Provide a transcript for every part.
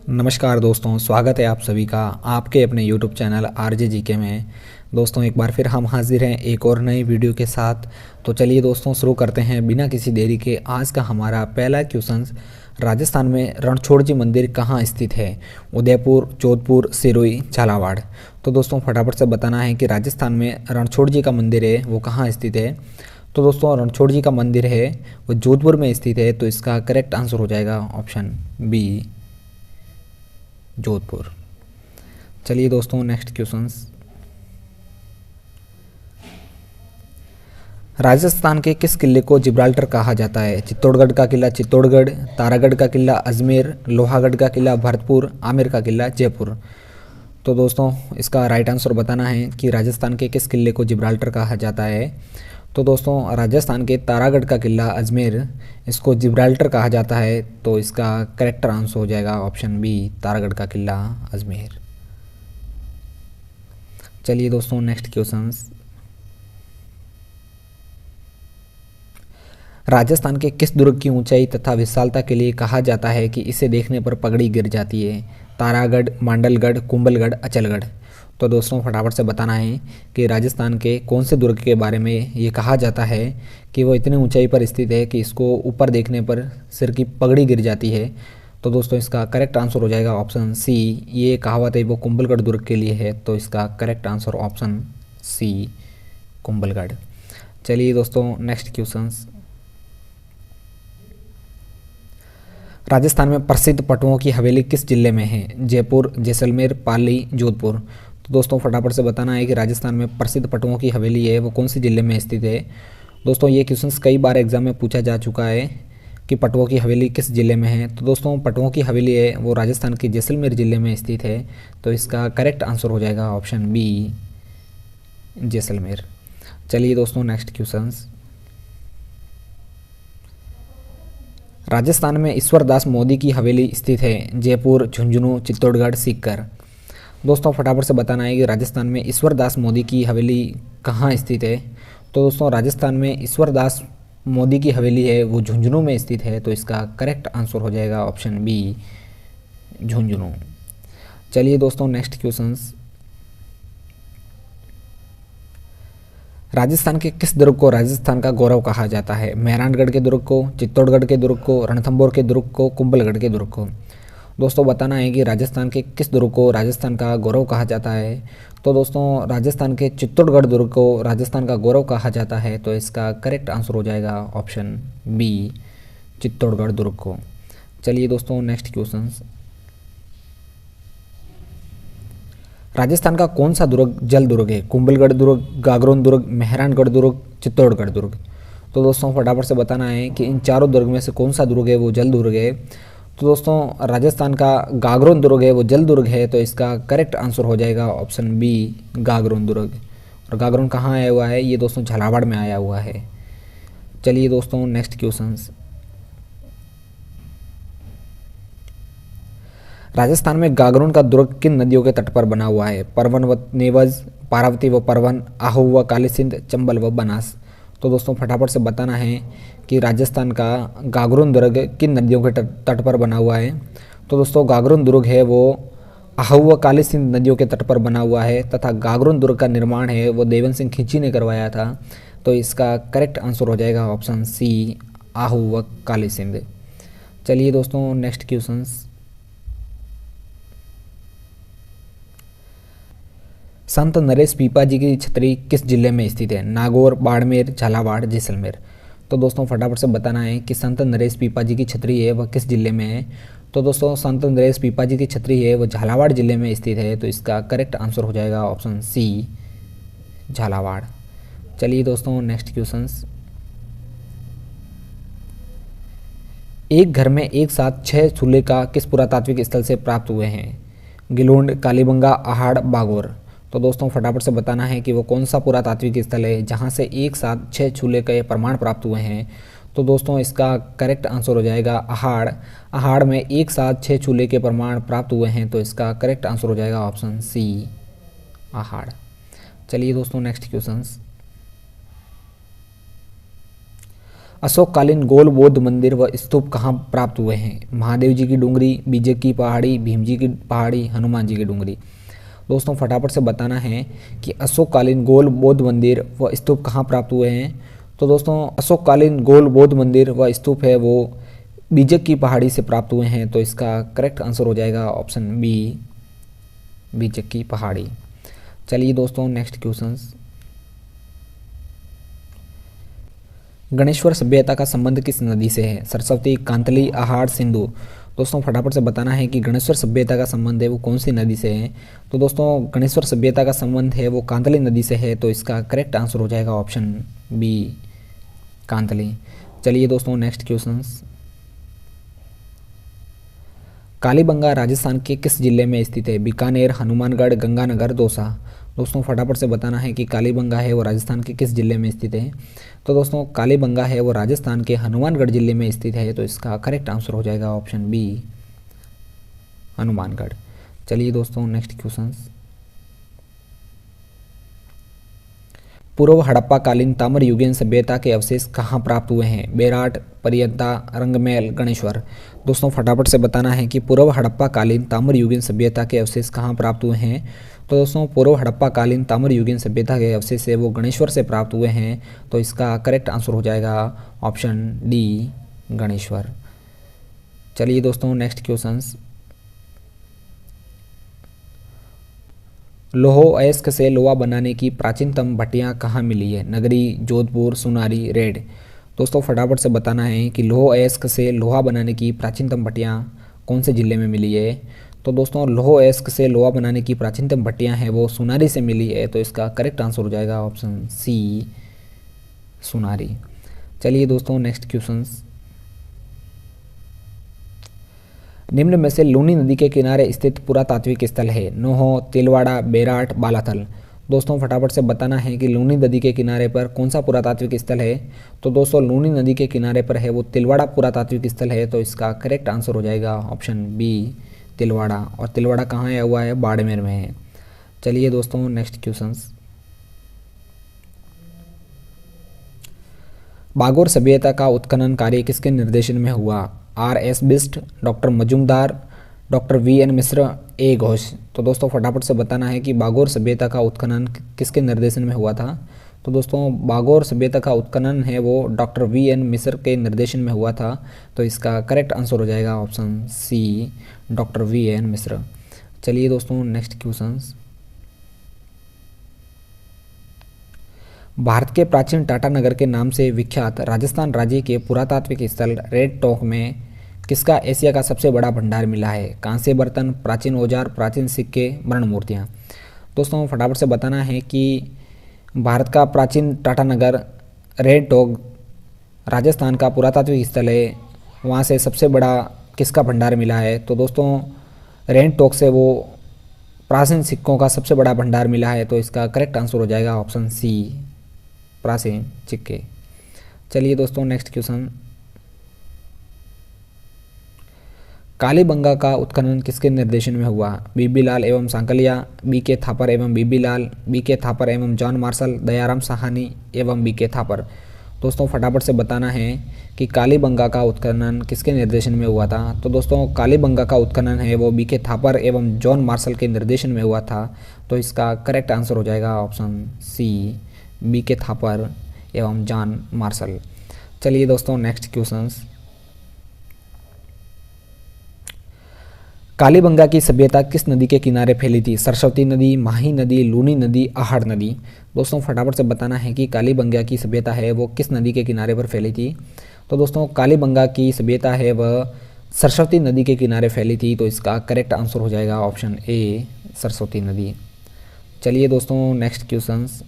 नमस्कार दोस्तों, स्वागत है आप सभी का आपके अपने YouTube चैनल आरजे जीके में। दोस्तों एक बार फिर हम हाजिर हैं एक और नई वीडियो के साथ। तो चलिए दोस्तों शुरू करते हैं बिना किसी देरी के। आज का हमारा पहला क्वेश्चन, राजस्थान में रणछोड़ जी मंदिर कहाँ स्थित है? उदयपुर, जोधपुर, सिरोही, झालावाड़। तो दोस्तों फटाफट से बताना है कि राजस्थान में रणछोड़ जी का मंदिर है वो कहाँ स्थित है। तो दोस्तों रणछोड़ जी का मंदिर है वो जोधपुर में स्थित है, तो इसका करेक्ट आंसर हो जाएगा ऑप्शन बी, जोधपुर। चलिए दोस्तों नेक्स्ट क्वेश्चन, राजस्थान के किस किले को जिब्राल्टर कहा जाता है? चित्तौड़गढ़ का किला चित्तौड़गढ़, तारागढ़ का किला अजमेर, लोहागढ़ का किला भरतपुर, आमेर का किला जयपुर। तो दोस्तों इसका राइट आंसर बताना है कि राजस्थान के किस किले को जिब्राल्टर कहा जाता है। तो दोस्तों राजस्थान के तारागढ़ का किला अजमेर, इसको जिब्राल्टर कहा जाता है, तो इसका करेक्ट आंसर हो जाएगा ऑप्शन बी, तारागढ़ का किला अजमेर। चलिए दोस्तों नेक्स्ट क्वेश्चन, राजस्थान के किस दुर्ग की ऊंचाई तथा विशालता के लिए कहा जाता है कि इसे देखने पर पगड़ी गिर जाती है? तारागढ़, मांडलगढ़, कुंभलगढ़, अचलगढ़। तो दोस्तों फटाफट से बताना है कि राजस्थान के कौन से दुर्ग के बारे में ये कहा जाता है कि वो इतनी ऊंचाई पर स्थित है कि इसको ऊपर देखने पर सिर की पगड़ी गिर जाती है। तो दोस्तों इसका करेक्ट आंसर हो जाएगा ऑप्शन सी, ये कहावत है वो कुंभलगढ़ दुर्ग के लिए है, तो इसका correct answer option C, Kumbhalgarh. चलिए दोस्तों नेक्स्ट क्वेश्चन, राजस्थान में प्रसिद्ध पटुओं की हवेली किस जिले में है? जयपुर, जैसलमेर, पाली, जोधपुर। तो दोस्तों फटाफट से बताना है कि राजस्थान में प्रसिद्ध पटुओं की हवेली है वो कौन सी जिले में स्थित है। दोस्तों ये क्वेश्चन कई बार एग्जाम में पूछा जा चुका है कि पटुओं की हवेली किस जिले में है। तो दोस्तों पटुओं की हवेली है वो राजस्थान के जैसलमेर जिले में स्थित है, तो इसका करेक्ट आंसर हो जाएगा ऑप्शन बी, जैसलमेर। चलिए दोस्तों नेक्स्ट क्वेश्चन, राजस्थान में ईश्वरदास मोदी की हवेली स्थित है? जयपुर, झुंझुनू, चित्तौड़गढ़, सीकर। दोस्तों फटाफट से बताना है कि राजस्थान में ईश्वरदास मोदी की हवेली कहाँ स्थित है। तो दोस्तों राजस्थान में ईश्वरदास मोदी की हवेली है वो झुंझुनू में स्थित है, तो इसका करेक्ट आंसर हो जाएगा ऑप्शन बी, झुंझुनू। चलिए दोस्तों नेक्स्ट क्वेश्चन, राजस्थान के किस दुर्ग को राजस्थान का गौरव कहा जाता है? मेहरानगढ़ के दुर्ग को, चित्तौड़गढ़ के दुर्ग को, रणथंभौर के दुर्ग को, कुंभलगढ़ के दुर्ग को। दोस्तों बताना है कि राजस्थान के किस दुर्ग को राजस्थान का गौरव कहा जाता है। तो दोस्तों राजस्थान के चित्तौड़गढ़ दुर्ग को राजस्थान का गौरव कहा जाता है, तो इसका करेक्ट आंसर हो जाएगा ऑप्शन बी, चित्तौड़गढ़ दुर्ग को। चलिए दोस्तों नेक्स्ट क्वेश्चन, राजस्थान का कौन सा दुर्ग जल दुर्ग है? कुंभलगढ़ दुर्ग, गागरोन दुर्ग, मेहरानगढ़ दुर्ग, चित्तौड़गढ़ दुर्ग। तो दोस्तों फटाफट से बताना है कि इन चारों दुर्ग में से कौन सा दुर्ग है वो जल दुर्ग है। तो दोस्तों राजस्थान का गागरोन दुर्ग है वो जल दुर्ग है, तो इसका करेक्ट आंसर हो जाएगा ऑप्शन बी, गागरोन दुर्ग। और गागरोन कहाँ आया हुआ है? ये दोस्तों झालावाड़ में आया हुआ है। चलिए दोस्तों नेक्स्ट क्वेश्चन, राजस्थान में गागरोन का दुर्ग किन नदियों के तट पर बना हुआ है? परवन व नेवज, पार्वती व परवन, आहू व काली सिंध, चंबल व बनास। तो दोस्तों फटाफट से बताना है कि राजस्थान का गागरोन दुर्ग किन नदियों के तट पर बना हुआ है। तो दोस्तों गागरोन दुर्ग है वो आहू व काली सिंध नदियों के तट पर बना हुआ है, तथा गागरोन दुर्ग का निर्माण है वो देवन सिंह खींची ने करवाया था, तो इसका करेक्ट आंसर हो जाएगा ऑप्शन सी, आहू व काली सिंध। चलिए दोस्तों नेक्स्ट क्वेश्चन, संत नरेश पीपा जी की छतरी किस जिले में स्थित है? नागौर, बाड़मेर, झालावाड़, जैसलमेर। तो दोस्तों फटाफट से बताना है कि संत नरेश पीपा जी की छतरी है वह किस जिले में है। तो दोस्तों संत नरेश पीपा जी की छतरी है वह झालावाड़ जिले में स्थित है, तो इसका करेक्ट आंसर हो जाएगा ऑप्शन सी, झालावाड़। चलिए दोस्तों नेक्स्ट क्वेश्चन, एक घर में एक साथ 6 चूल्हे का किस पुरातात्विक स्थल से प्राप्त हुए हैं? गिलोंड, कालीबंगा, आहाड़, बागोर। तो दोस्तों फटाफट से बताना है कि वो कौन सा पुरातात्विक स्थल है जहाँ से एक साथ 6 चूल्हे के प्रमाण प्राप्त हुए हैं। तो दोस्तों इसका करेक्ट आंसर हो जाएगा आहाड़। आहाड़ में एक साथ 6 चूल्हे के प्रमाण प्राप्त हुए हैं, तो इसका करेक्ट आंसर हो जाएगा ऑप्शन सी, आहाड़। चलिए दोस्तों नेक्स्ट क्वेश्चन, अशोककालीन गौड़ बौद्ध मंदिर व स्तूप कहाँ प्राप्त हुए हैं? महादेव जी की डूंगरी, बीजे की पहाड़ी, भीम जी की पहाड़ी, हनुमान जी की डूंगरी। दोस्तों फटाफट से बताना है कि अशोककालीन गौड़ बौद्ध मंदिर व स्तूप कहाँ प्राप्त हुए हैं। तो दोस्तों अशोककालीन गौड़ बौद्ध मंदिर व स्तूप है वो बीजक की पहाड़ी से प्राप्त हुए हैं। तो इसका करेक्ट आंसर हो जाएगा ऑप्शन बी, बीजक की पहाड़ी। चलिए दोस्तों नेक्स्ट क्वेश्चंस। गणेश्वर सभ्यता का संबंध किस नदी से है? सरस्वती, कांतली, आहार, सिंधु। दोस्तों फटाफट से बताना है कि गणेश्वर सभ्यता का संबंध है वो कौन सी नदी से है। तो दोस्तों गणेश्वर सभ्यता का संबंध है वो कांतली नदी से है। तो इसका करेक्ट आंसर हो जाएगा ऑप्शन बी, कांतली। चलिए दोस्तों नेक्स्ट क्वेश्चंस। कालीबंगा राजस्थान के किस जिले में स्थित है? बीकानेर, हनुमानगढ़, गंगानगर, दौसा। दोस्तों फटाफट से बताना है कि कालीबंगा है वो राजस्थान के किस जिले में स्थित है। तो दोस्तों कालीबंगा है वो राजस्थान के हनुमानगढ़ जिले में स्थित है। तो इसका करेक्ट आंसर हो जाएगा ऑप्शन बी, हनुमानगढ़। चलिए दोस्तों नेक्स्ट क्वेश्चंस। पूर्व हड़प्पा कालीन ताम्र युगीन सभ्यता के अवशेष कहाँ प्राप्त हुए हैं? बेराट, परियद्दा, रंगमहल, गणेश्वर। दोस्तों फटाफट से बताना है कि पूर्व हड़प्पा कालीन ताम्र युगीन सभ्यता के अवशेष कहाँ प्राप्त हुए हैं। तो दोस्तों पूर्व हड़प्पा कालीन ताम्र युगीन सभ्यता के अवशेष है वो गणेश्वर से प्राप्त हुए हैं। तो इसका करेक्ट आंसर हो जाएगा ऑप्शन डी, गणेश्वर। चलिए दोस्तों नेक्स्ट क्वेश्चंस। लोहो अयस्क से लोहा बनाने की प्राचीनतम भट्टियाँ कहाँ मिली है? नगरी, जोधपुर, सुनारी, रेड। दोस्तों फटाफट से बताना है कि लोहो अयस्क से लोहा बनाने की प्राचीनतम भट्टियाँ कौन से ज़िले में मिली है। तो दोस्तों लोहो अयस्क से लोहा बनाने की प्राचीनतम भट्टियाँ हैं वो सुनारी से मिली है। तो इसका करेक्ट आंसर हो जाएगा ऑप्शन सी, सुनारी। चलिए दोस्तों नेक्स्ट क्वेश्चंस। निम्न में से लूनी नदी के किनारे स्थित पुरातात्विक स्थल है? नोहो, तिलवाड़ा, बेराट, बालाथल। दोस्तों फटाफट से बताना है कि लूनी नदी के किनारे पर कौन सा पुरातात्विक स्थल है। तो दोस्तों लूनी नदी के किनारे पर है वो तिलवाड़ा पुरातात्विक स्थल है। तो इसका करेक्ट आंसर हो जाएगा ऑप्शन बी, तिलवाड़ा। और तिलवाड़ा कहाँ है हुआ है? बाड़मेर में है। चलिए दोस्तों नेक्स्ट क्वेश्चंस। बागोर सभ्यता का उत्खनन कार्य किसके निर्देशन में हुआ? R.S. Bisht, doctor Majumdar, doctor V.N. मिश्र, ए घोष। तो दोस्तों फटाफट से बताना है कि बागोर सभ्यता का उत्खनन किसके निर्देशन में हुआ था। तो दोस्तों बागोर सभ्यता का उत्खनन है वो डॉक्टर V.N. मिश्र के निर्देशन में हुआ था। तो इसका करेक्ट आंसर हो जाएगा ऑप्शन सी, डॉक्टर V.N. मिश्र। चलिए दोस्तों नेक्स्ट क्वेश्चंस। भारत के प्राचीन टाटा नगर के नाम से विख्यात राजस्थान राज्य के पुरातात्विक स्थल रेड टॉक में किसका एशिया का सबसे बड़ा भंडार मिला है? कांस्य बर्तन, प्राचीन औजार, प्राचीन सिक्के, मरण मूर्तियाँ। दोस्तों फटाफट से बताना है कि भारत का प्राचीन टाटा नगर रेड टॉक राजस्थान का पुरातात्विक स्थल है, वहाँ से सबसे बड़ा किसका भंडार मिला है? तो दोस्तों रेड टॉक से वो प्राचीन सिक्कों का सबसे बड़ा भंडार मिला है। तो इसका करेक्ट आंसर हो जाएगा ऑप्शन सी, प्राचीन सिक्के। चलिए दोस्तों नेक्स्ट क्वेश्चन। कालीबंगा का उत्खनन किसके निर्देशन में हुआ? बीबी लाल एवं सांकलिया, B.K. थापर एवं बीबी लाल, B.K. थापर एवं जॉन मार्शल, दयाराम साहनी एवं B.K. थापर। दोस्तों फटाफट से बताना है कि कालीबंगा का उत्खनन किसके निर्देशन में हुआ था। तो दोस्तों कालीबंगा का उत्खनन है वो B.K. थापर एवं जॉन मार्शल के निर्देशन में हुआ था। तो इसका करेक्ट आंसर हो जाएगा ऑप्शन सी, B.K. थापर एवं जॉन मार्शल। चलिए दोस्तों नेक्स्ट क्वेश्चंस। कालीबंगा की सभ्यता किस नदी के किनारे फैली थी? सरस्वती नदी, माही नदी, लूनी नदी, आहड़ नदी। दोस्तों फटाफट से बताना है कि कालीबंगा की सभ्यता है वो किस नदी के किनारे पर फैली थी। तो दोस्तों कालीबंगा की सभ्यता है वह सरस्वती नदी के किनारे फैली थी। तो इसका करेक्ट आंसर हो जाएगा ऑप्शन ए, सरस्वती नदी। चलिए दोस्तों नेक्स्ट क्वेश्चंस।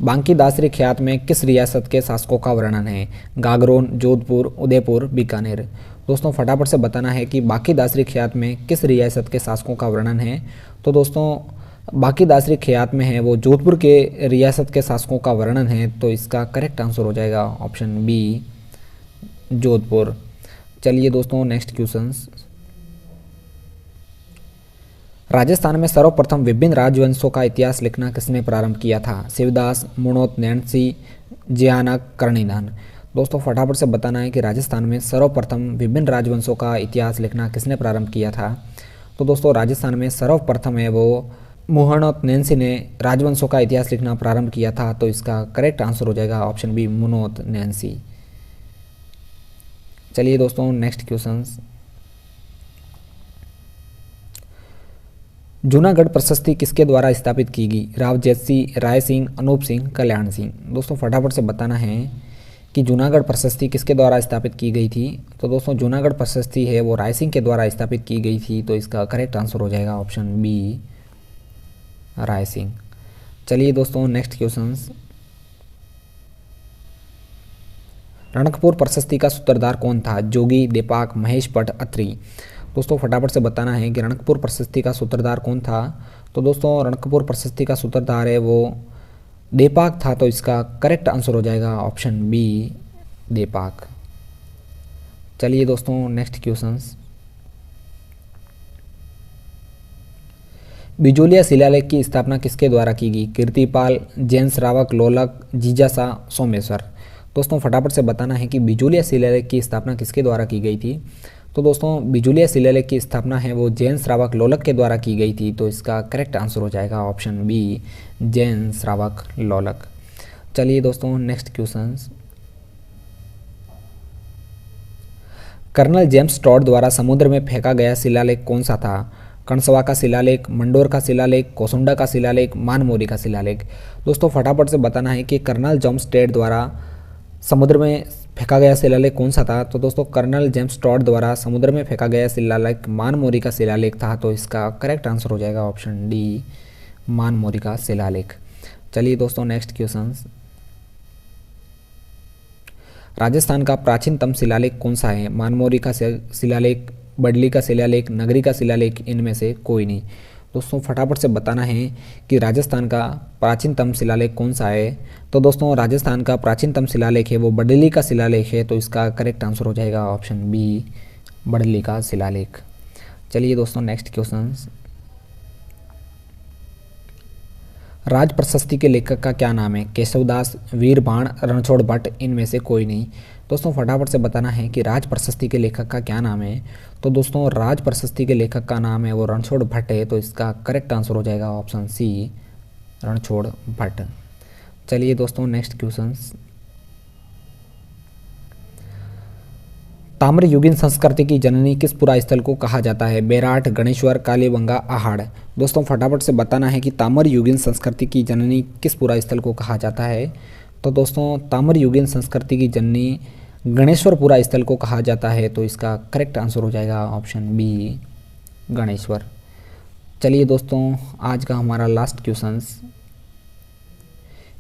बांकी दासरी ख्यात में किस रियासत के शासकों का वर्णन है? गागरोन, जोधपुर, उदयपुर, बीकानेर। दोस्तों फटाफट से बताना है कि बांकी दासरी ख्यात में किस रियासत के शासकों का वर्णन है। तो दोस्तों बांकी दासरी ख्यात में है वो जोधपुर के रियासत के शासकों का वर्णन है। तो इसका करेक्ट आंसर हो जाएगा ऑप्शन बी, जोधपुर। चलिए दोस्तों नेक्स्ट क्वेश्चंस। राजस्थान में सर्वप्रथम विभिन्न राजवंशों का इतिहास लिखना किसने प्रारंभ किया था? शिवदास, मुणोत, नैन्सी, जियानक, कर्णिनान। दोस्तों फटाफट से बताना है कि राजस्थान में सर्वप्रथम विभिन्न राजवंशों का इतिहास लिखना किसने प्रारंभ किया था? तो दोस्तों राजस्थान में सर्वप्रथम है वो मुहणोत नैन्सी ने राजवंशों का इतिहास लिखना प्रारंभ किया था। तो इसका करेक्ट आंसर हो जाएगा ऑप्शन बी, मुनोत नैन्सी। चलिए दोस्तों नेक्स्ट क्वेश्चन। जूनागढ़ प्रशस्ति किसके द्वारा स्थापित की गई? राव जैसी, राय सिंह, अनूप सिंह, कल्याण सिंह। दोस्तों फटाफट से बताना है कि जूनागढ़ प्रशस्ति किसके द्वारा स्थापित की गई थी? तो दोस्तों जूनागढ़ प्रशस्ति है वो राय सिंह के द्वारा स्थापित की गई थी। तो इसका करेक्ट आंसर हो जाएगा ऑप्शन बी, राय सिंह। चलिए दोस्तों नेक्स्ट क्वेश्चन। रणकपुर प्रशस्ति का सूत्रधार कौन था? जोगी, देपाक, महेश भट्ट, अत्री। दोस्तों फटाफट से बताना है कि रणकपुर प्रशस्ति का सूत्रधार कौन था? तो दोस्तों रणकपुर प्रशस्ति का सूत्रधार है वो देपाक था। तो इसका करेक्ट आंसर हो जाएगा ऑप्शन बी, देपाक। चलिए दोस्तों नेक्स्ट क्वेश्चन। बिजोलिया शिलालेख की स्थापना किसके द्वारा की गई? कीर्तिपाल, जैन श्रावक, लोलक, जीजासा, सोमेश्वर। दोस्तों फटाफट से बताना है कि बिजोलिया शिलालेख की स्थापना किसके द्वारा की गई थी? तो दोस्तों बिजोलिया शिलालेख की स्थापना है वो जैन श्रावक लोलक के द्वारा की गई थी। तो इसका करेक्ट आंसर हो जाएगा ऑप्शन बी, जैन श्रावक लोलक। चलिए दोस्तों next question. Colonel James Tod द्वारा समुद्र में फेंका गया शिलालेख कौन सा था? कणसवा का शिलालेख, मंडोर का शिलालेख, कोसुंडा का शिलालेख, मानमोरी का शिलालेख। दोस्तों फटाफट से बताना है कि कर्नल जेम्स टॉड द्वारा समुद्र में फेंका गया शिलालेख कौन सा था? तो दोस्तों कर्नल जेम्स टॉड द्वारा समुद्र में फेंका गया शिलालेख मानमोरी का शिलालेख था। तो इसका करेक्ट आंसर हो जाएगा ऑप्शन डी, मानमोरी का शिलालेख। चलिए दोस्तों नेक्स्ट क्वेश्चन। राजस्थान का प्राचीनतम शिलालेख कौन सा है? मानमोरी का शिलालेख, बडली का शिलालेख, नगरी का शिलालेख, इनमें से कोई नहीं। दोस्तों फटाफट से बताना है कि राजस्थान का प्राचीनतम शिलालेख कौन सा है? तो दोस्तों राजस्थान का प्राचीनतम शिलालेख है वो बडली का शिलालेख है। तो इसका करेक्ट आंसर हो जाएगा ऑप्शन बी, बडली का शिलालेख। चलिए दोस्तों नेक्स्ट क्वेश्चन। राज प्रशस्ति के लेखक का क्या नाम है? केशवदास, वीरबाण, रणछोड़ भट्ट, इनमें से कोई नहीं। दोस्तों फटाफट से बताना है कि राज प्रशस्ति के लेखक का क्या नाम है? तो दोस्तों राज प्रशस्ति के लेखक का नाम है वो रणछोड़ भट्ट है। तो इसका करेक्ट आंसर हो जाएगा ऑप्शन सी, रणछोड़ भट्ट। चलिए दोस्तों नेक्स्ट क्वेश्चन। ताम्रयुगीन संस्कृति की जननी किस पुरा स्थल को कहा जाता है? बेराट, गणेश्वर, कालीबंगा, आहाड़। दोस्तों फटाफट से बताना है कि ताम्रयुगीन संस्कृति की जननी किस पुरा स्थल को कहा जाता है? तो दोस्तों ताम्रयुगीन संस्कृति की जननी गणेश्वरपुरा स्थल को कहा जाता है। तो इसका करेक्ट आंसर हो जाएगा ऑप्शन बी, गणेश्वर। चलिए दोस्तों आज का हमारा लास्ट क्वेश्चन।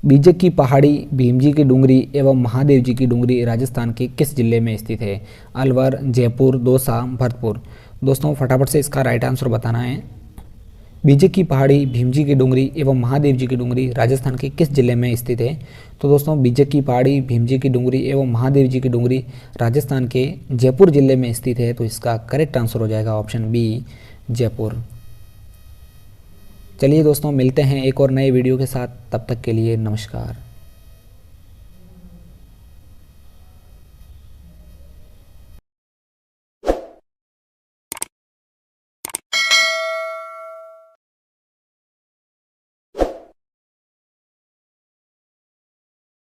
बीजक की पहाड़ी, भीमजी की डूंगरी एवं महादेव जी की डूंगरी राजस्थान के किस जिले में स्थित है? अलवर, जयपुर, दौसा, भरतपुर। दोस्तों फटाफट से इसका राइट आंसर बताना है। बीजक की पहाड़ी, भीमजी की डूंगरी एवं महादेव जी की डूंगरी राजस्थान के किस जिले में स्थित है? तो दोस्तों बीजक की पहाड़ी, भीमजी की डूंगरी एवं महादेव जी की डूंगरी राजस्थान के जयपुर जिले में स्थित है। तो इसका करेक्ट आंसर हो जाएगा ऑप्शन बी, जयपुर। चलिए दोस्तों मिलते हैं एक और नए वीडियो के साथ, तब तक के लिए नमस्कार।